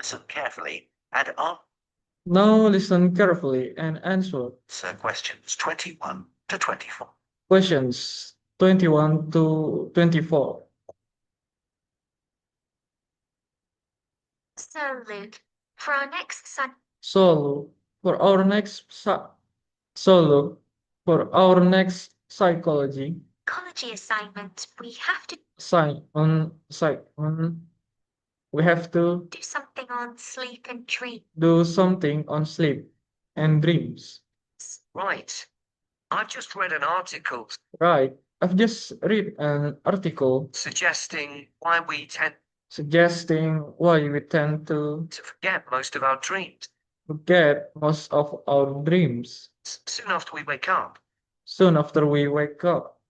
Listen carefully and answer. Now listen carefully and answer Questions 21 to 24. questions 21 to 24. So, Luke, for our next So for our next solo for our next psychology psychology assignment, we have to we have to do something on sleep and dreams. do something on sleep and dreams. Right. I've just read an article Right. I've just read an article suggesting why we tend suggesting why we tend to to forget most of our dreams forget most of our dreams soon after we wake up. soon after we wake up.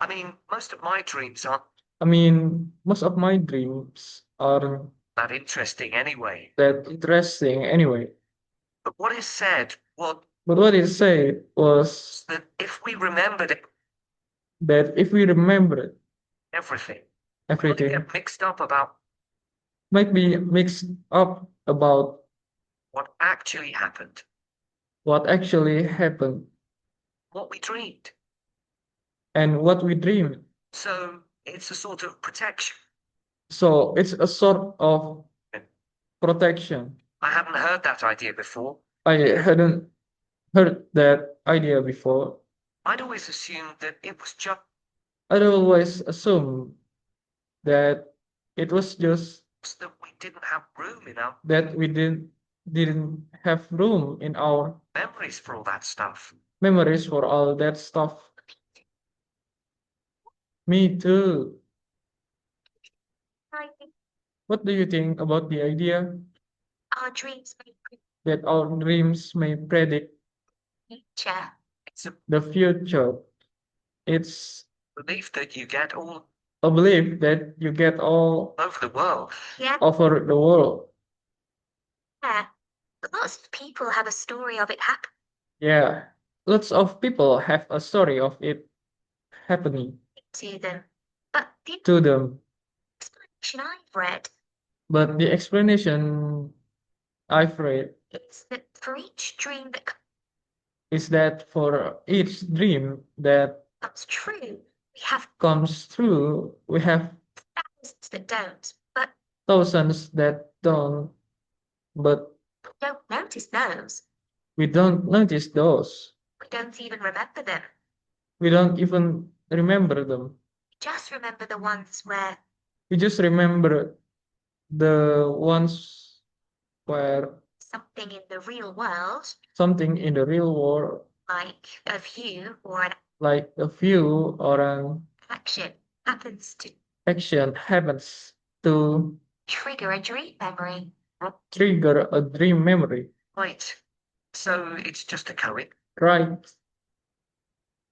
I mean, most of my dreams aren't I mean, most of my dreams are that interesting anyway. that interesting anyway. But what is said was But what it said was that if we remembered that if we remember everything, we only everything, get mixed up about might be mixed up about what actually happened, what actually happened what we dreamed. and what we dreamed. So it's a sort of protection. So it's a sort of protection. I hadn't heard that idea before. I hadn't heard that idea before. I'd always assumed that it was just I'd always assumed that it was just that we didn't have room in our that we didn't have room in our memories for all that stuff. memories for all that stuff. Me too. I think What do you think about the idea our dreams may that our dreams may predict future. It's a the future? It's belief that you get all a belief that you get all over the world. Yeah, over the world. yeah. But lots of people have a story of it happen Yeah, lots of people have a story of it happening to them. But the to them, explanation I've read but the explanation I've read is that for each dream that is that for each dream that comes true, we have comes true, we have thousands that don't. But thousands that don't, but we don't notice those. we don't notice those. We don't even remember them. We don't even remember them. We just remember the ones where We just remember the ones where something in the real world, something in the real world, like a view or an like a view or an action, happens to action happens to trigger a dream memory. trigger a dream memory, Right. So it's just a coincidence. right?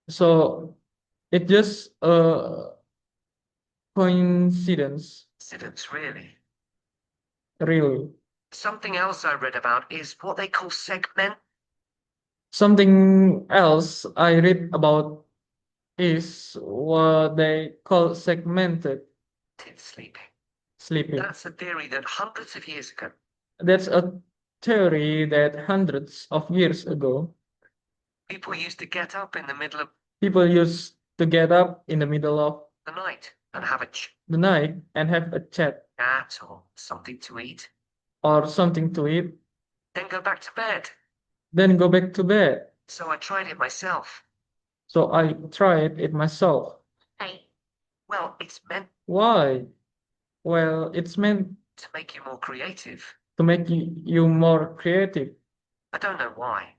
So it just a coincidence, Really. really. Something else I read about is what they call segment Something else I read about is what they call segmented sleeping. sleeping. That's a theory that hundreds of years ago That's a theory that hundreds of years ago people used to get up in the middle of people used to get up in the middle of the night and have a the night and have a chat chat or something to eat, or something to eat, then go back to bed. then go back to bed. So I tried it myself. So I tried it myself. Hey, Well, it's meant Why? Well, it's meant to make you more creative. to make you more creative. I don't know why.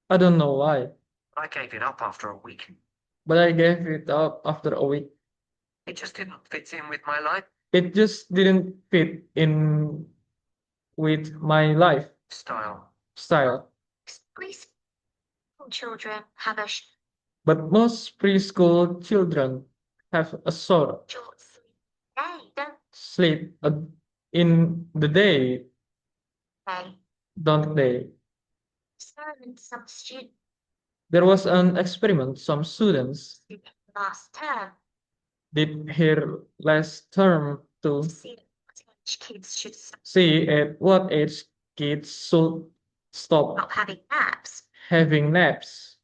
I don't know why, I gave it up after a week. but I gave it up after a week. It just didn't fit in with my life It just didn't fit in with my style. lifestyle. preschool children have a But most preschool children have a short short sleep day, don't sleep in the day, they? don't they? Experiment some students There was an experiment some students last term did here last term to to see Kids should See at what age kids should stop stop having naps. having naps.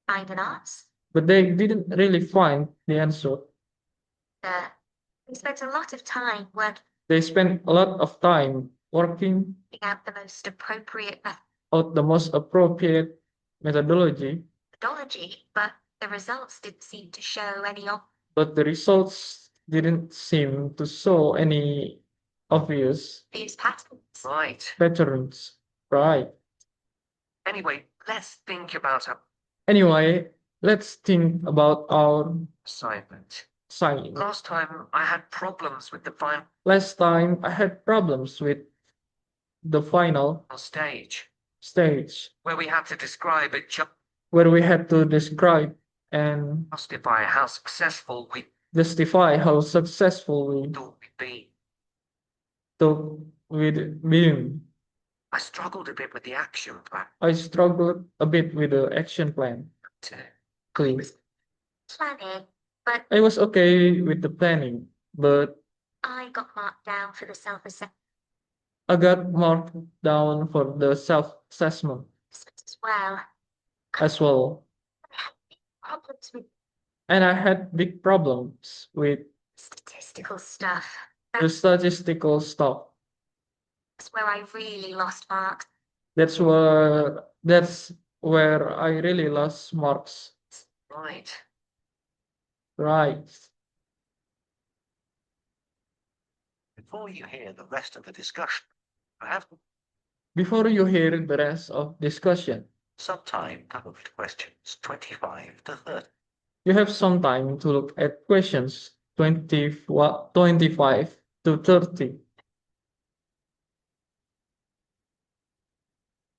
Find an answer. But they didn't really find the answer. We spent a lot of time working They spent a lot of time working out the most appropriate out the most appropriate methodology, methodology, but the results didn't seem to show any but the results didn't seem to show any obvious obvious patterns. Right. patterns. Right. Anyway, let's think about our Anyway, let's think about our assignment. sign. Last time I had problems with the final Last time I had problems with the final stage stage where we had to describe it, where we had to describe and justify how successful we justify how successful we thought we'd be. took with being. I struggled a bit with the action plan. I struggled a bit with the action plan. Please. Planning, but I was okay with the planning, but I got marked down for the self-assessment I got marked down for the self-assessment as well. as well. Problems with And I had big problems with statistical stuff. the statistical stuff. That's where I really lost marks. That's where I really lost marks. Right. Right. Before you hear the rest of the discussion, I have Before you hear the rest of discussion, some time to look at questions 25 to 30. you have some time to look at questions 25 to 30.